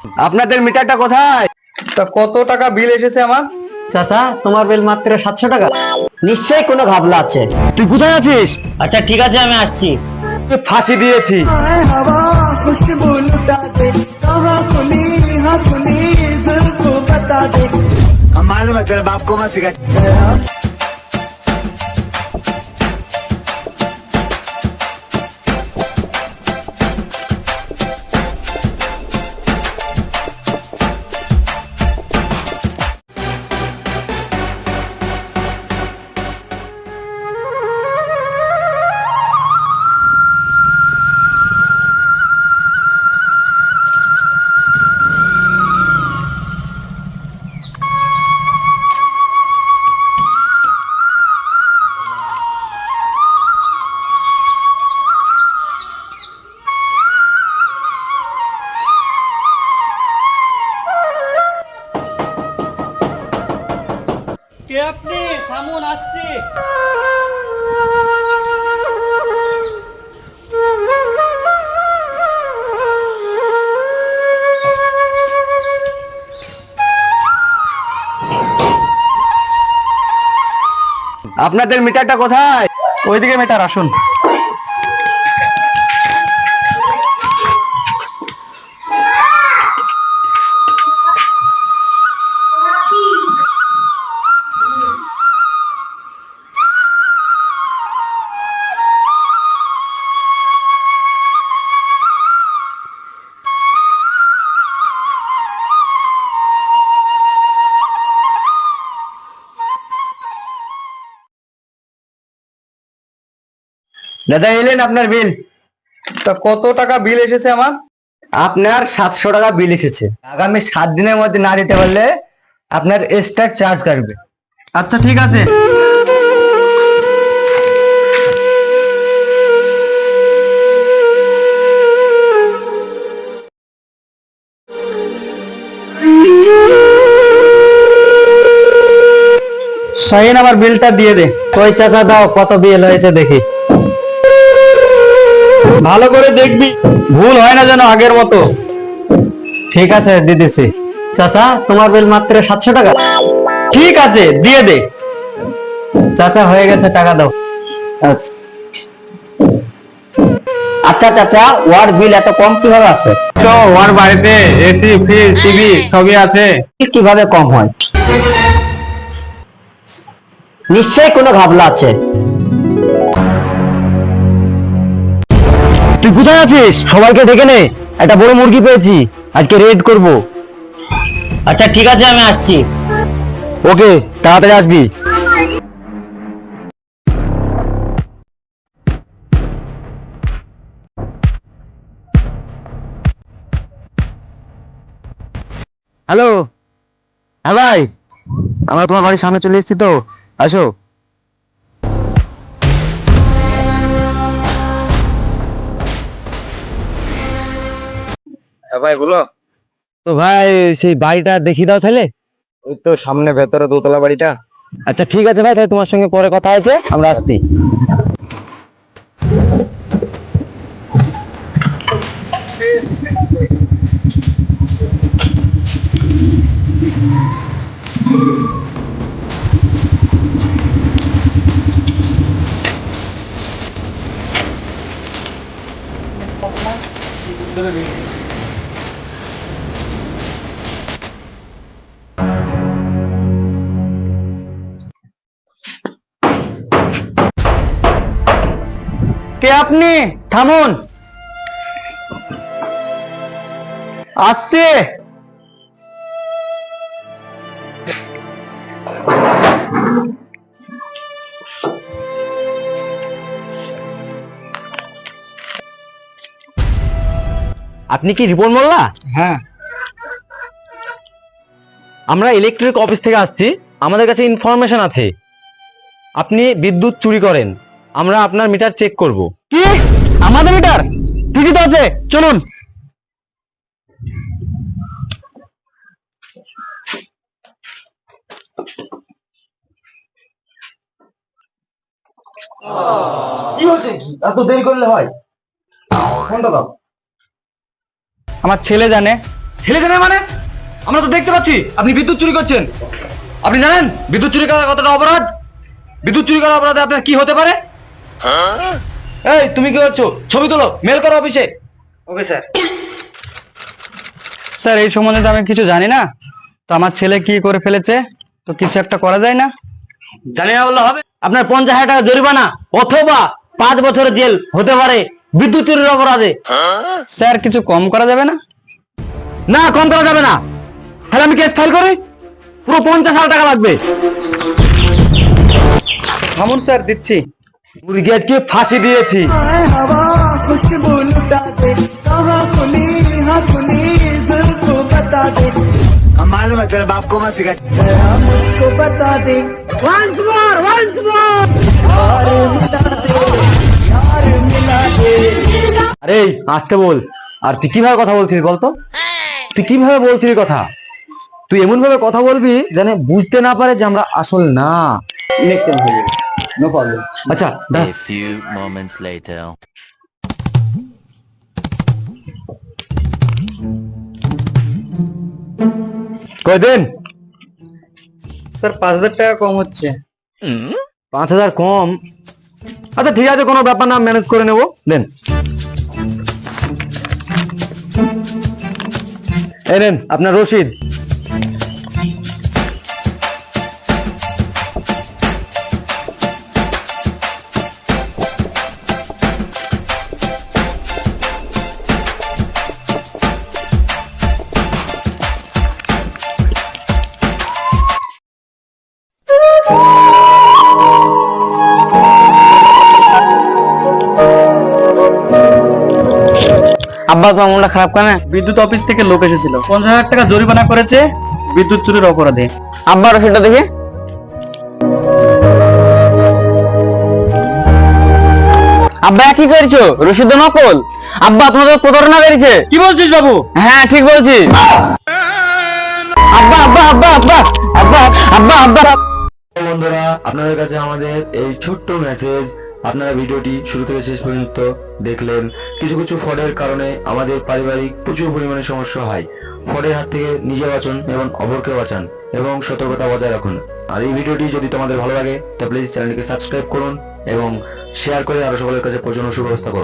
আপনাদের মিটারটা কোথায়? তা কত টাকা বিল এসেছে আমার? চাচা, তোমার বিল মাত্র 700 টাকা। নিশ্চয়ই কোনো ঘাবলা আছে। তুই কোথায় আছিস? আচ্ছা ঠিক আছে, আমি আসছি। ফাঁসি দিয়েছি। কে আপনি? থামুন, আসছি। আপনাদের মিটারটা কোথায়? ওইদিকে মিটার, আসুন। দাদা, এলেন আপনার বিল। তা কত টাকা বিল এসেছে আমার? আপনার 700 টাকা বিল এসেছে। আগামী 7 দিনের মধ্যে না দিতে পারলে আপনার এক্সট্রা চার্জ কাটবে। আচ্ছা ঠিক আছে। শাহিন, আমার বিলটা দিয়ে দে। কই চাচা, দাও কত বিল হয়েছে দেখি। ভালো করে দেখবি, ভুল হয় না যেন আগের মতো। ঠিক আছে, দিতেছি। চাচা, তোমার বিল মাত্র 700 টাকা। ঠিক আছে, দিয়ে দে। চাচা, হয়ে গেছে, টাকা দাও। আচ্ছা। আচ্ছা চাচা, ওয়ার বিল এত কম কিভাবে আছে? তো ওর বাড়িতে এসি, ফ্রিজ, টিভি সবই আছে। কিভাবে কম হয়? নিশ্চয়ই কোনো ঘাবলা আছে। তুই কোথায় আছিস? সবাইকে ডেকে নে, একটা বড় মুরগি পেয়েছি, আজকে রেড করব। আচ্ছা ঠিক আছে, আমি আসছি। ওকে, তাড়াতাড়ি আসবি। হ্যালো। হ্যাঁ ভাই, আমরা তোমার বাড়ির সামনে চলে এসেছি, তো আসো। হ্যাঁ ভাই, বলো। তো ভাই, সেই বাড়িটা দেখিয়ে দাও তাহলে। ওই তো সামনে ভেতরে দোতলা বাড়িটা। আচ্ছা ঠিক আছে ভাই, তাহলে তোমার সঙ্গে পরে কথা আছে, আমরা আসছি। কে আপনি? থামুন, আসছে। আপনি কি রিপন মোল্লা? হ্যাঁ, আমরা ইলেকট্রিক অফিস থেকে আসছি। আমাদের কাছে ইনফরমেশন আছে আপনি বিদ্যুৎ চুরি করেন। আমরা আপনার মিটার চেক করব। কি? আমাদের মিটার? ঠিকই তো আছে, চলুন। কি হচ্ছে? কি এত দেরি করলে হয়? ফোনটা দাও। আমার ছেলে জানে, ছেলে জানে মানে? আমরা তো দেখতে পাচ্ছি আপনি বিদ্যুৎ চুরি করছেন। আপনি জানেন বিদ্যুৎ চুরি করা কতটা অপরাধ? বিদ্যুৎ চুরি করার অপরাধে আপনার কি হতে পারে? এই তুমি কি করছো? ছবি তোলো, মেল করো অফিসে। Okay sir. স্যার এই সম্বন্ধে তো আমি কিছু জানি না, তো আমার ছেলে কি করে ফেলেছে, তো কিছু একটা করা যায় না? জানি না বললে হবে? আপনার 50,000 টাকা জরিমানা অথবা 5 বছরের জেল হতে পারে বিদ্যুৎ চুরির অপরাধে। স্যার কিছু কম করা যাবে না? না, কম করা যাবে না। তাহলে আমি কেস ফাইল করি, পুরো 50,000 টাকা লাগবে। থামুন স্যার, দিচ্ছি। মুরগি আজকে ফাঁসি দিয়েছি। हवा खुशबू लुटा दे कहाँ खुली हाँ खुली जुल्फों बता दे मालूम है तेरे बाप को मत सिखा जरा मुझको बता दे once more यार मिला दे यार मिला दे আরে আসতে বল। আর তুই কিভাবে কথা বলছিস বলতো? তুই কিভাবে বলছিস কথা? তুই এমন ভাবে কথা বলবি যেন বুঝতে না পারে যে আমরা আসল না। নেক্সট টাইম হয়ে যাবে, নো প্রবলেম। আচ্ছা দাঁড়া। A few moments later. কয়দিন? স্যার 5,000 টাকা কম হচ্ছে। 5,000 কম? আচ্ছা ঠিক আছে, কোনো ব্যাপার না, ম্যানেজ করে নেবো। দেন, এই নেন আপনার রসিদ। আব্বা তোমার মনটা খারাপ কেন? বিদ্যুৎ অফিস থেকে লোক এসেছিল, 50,000 টাকা জরিমানা করেছে বিদ্যুৎ চুরির অপরাধে। আব্বা রসিদটা দেখি। আব্বা কি করেছো? রসিদ নকল। আব্বা তোমাদের প্রতারণা করেছে। কি বলছিস বাবু? হ্যাঁ ঠিক বলছি। আব্বা আব্বা আব্বা আব্বা আব্বা আব্বা আব্বা। বন্ধুরা, আপনাদের কাছে আমাদের এই ছোট্ট মেসেজ। আপনারা ভিডিওটি শুরু থেকে শেষ পর্যন্ত দেখলেন। কিছু কিছু ফ্রডের কারণে আমাদের পারিবারিক প্রচুর পরিমাণে সমস্যা হয়। ফ্রডের হাত থেকে নিজে বাঁচুন এবং অপরকে বাঁচান এবং সতর্কতা বজায় রাখুন। আর এই ভিডিওটি যদি তোমাদের ভালো লাগে তো প্লিজ চ্যানেলটিকে সাবস্ক্রাইব করুন এবং শেয়ার করে আরো সকলের কাছে পৌঁছানোর সুব্যবস্থা করুন।